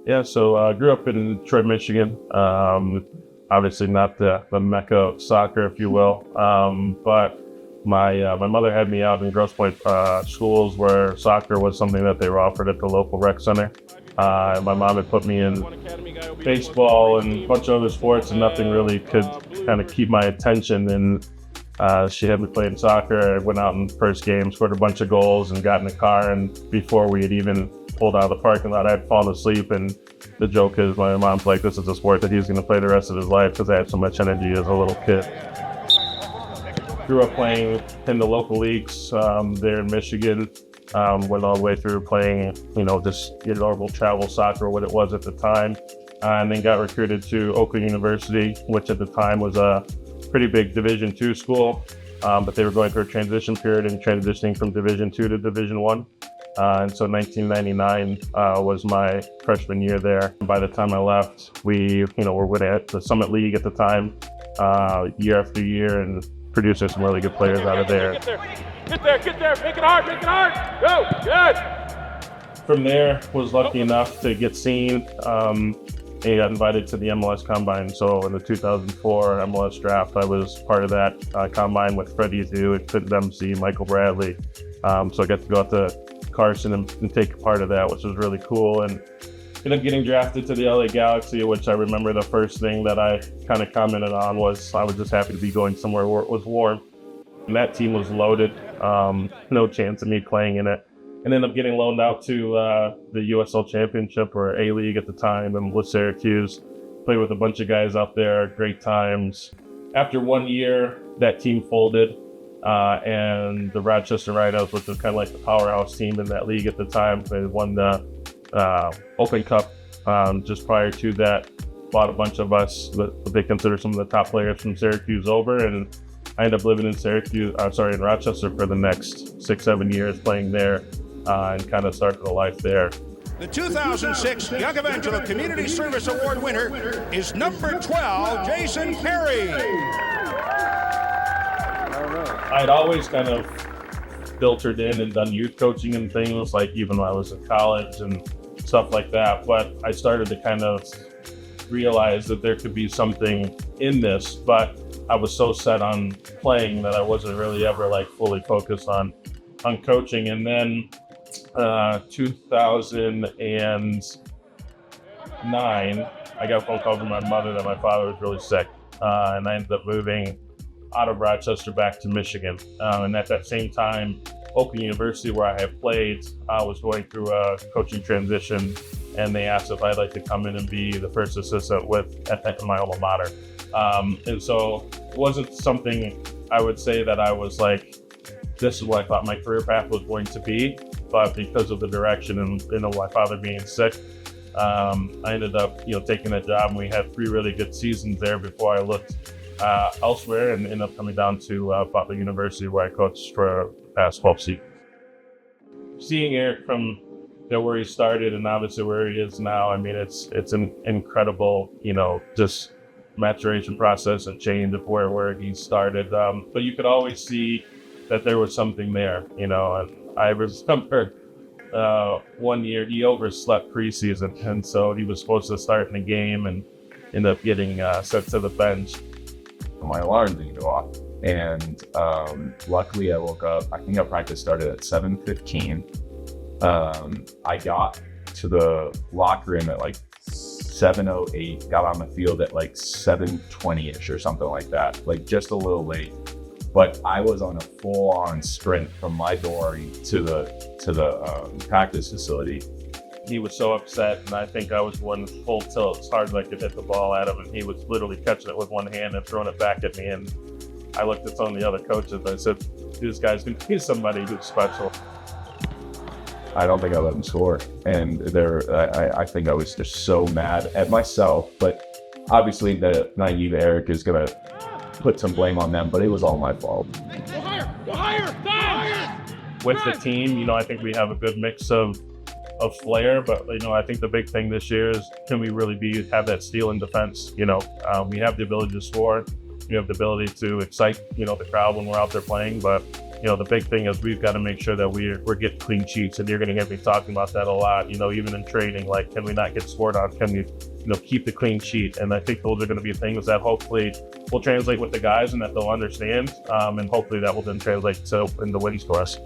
Yeah, so I grew up in Detroit, Michigan. Obviously not the mecca of soccer, if you will. But my mother had me out in Grosse Pointe schools where soccer was something that they were offered at the local rec center. My mom had put me in baseball and a bunch of other sports, and nothing really could kind of keep my attention. And she had me playing soccer. I went out in the first game, scored a bunch of goals, and got in the car. And before we had even pulled out of the parking lot, I had fallen asleep. And the joke is, my mom's like, this is a sport that he's going to play the rest of his life because I had so much energy as a little kid. Grew up playing in the local leagues there in Michigan. Went all the way through playing, just your normal travel soccer, what it was at the time. And then got recruited to Oakland University, which at the time was a pretty big Division II school. But they were going through a transition period and transitioning from Division II to Division I. And so 1999 was my freshman year there. By the time I left, we were winning the Summit League at the time, year after year, and producing some really good players out of there. Get there, make it hard, go, good! From there, was lucky enough to get seen. I got invited to the MLS Combine. So in the 2004 MLS Draft, I was part of that combine with Freddie Adu and Clinton Dempsey, Michael Bradley. So I got to go out to Carson and take part of that, which was really cool. And ended up getting drafted to the LA Galaxy, which I remember the first thing that I kind of commented on was I was just happy to be going somewhere where it was warm. And that team was loaded, no chance of me playing in it. And ended up getting loaned out to the USL Championship, or A-League at the time, and with Syracuse. Played with a bunch of guys out there, great times. After 1 year, that team folded, and the Rochester Rhinos, which was kind of like the powerhouse team in that league at the time, they won the Open Cup just prior to that, bought a bunch of us, what they consider some of the top players from Syracuse over, and I ended up living in Rochester for the next 6-7 years, playing there, and kind of started a life there. The 2006 Young Evangelo Community Service Award winner is number 12, Jason Perry. I'd always kind of filtered in and done youth coaching and things, like even when I was in college and stuff like that. But I started to kind of realize that there could be something in this, but I was so set on playing that I wasn't really ever fully focused on coaching. And then 2009, I got a phone call from my mother that my father was really sick, and I ended up moving out of Rochester back to Michigan. And at that same time, Oakland University, where I had played, was going through a coaching transition, and they asked if I'd like to come in and be the first assistant at my alma mater. And so it wasn't something I would say that I was like, this is what I thought my career path was going to be. But because of the direction and my father being sick, I ended up taking that job, and we had 3 really good seasons there before I looked elsewhere, and ended up coming down to Butler University, where I coached for the past 12 seasons. Seeing Eric from where he started and obviously where he is now, I mean, it's an incredible just maturation process and change of where he started. But you could always see that there was something there, and I remember 1 year he overslept preseason, and so he was supposed to start in the game and ended up getting sent to the bench. My alarm didn't go off, and luckily I woke up. I think our practice started at 7:15. I got to the locker room at 7:08, got on the field at 7:20ish or something like that, just a little late. But I was on a full-on sprint from my door to the practice facility. He was so upset, and I think I was one full tilt as hard as I could hit the ball at him, and he was literally catching it with one hand and throwing it back at me. And I looked at some of the other coaches and I said, this guy's going to be somebody who's special. I don't think I let him score, and I think I was just so mad at myself. But obviously, the naive Eric is going to put some blame on them, but it was all my fault. Go higher! With the team, I think we have a good mix of flair, but I think the big thing this year is, can we really have that steal in defense? We have the ability to score, we have the ability to excite the crowd when we're out there playing, but the big thing is we've got to make sure that we're getting clean sheets, and you're going to hear me talking about that a lot. Even in training, like, can we not get scored on? Can we, keep the clean sheet? And I think those are going to be things that hopefully will translate with the guys and that they'll understand, and hopefully that will then translate into winning for us.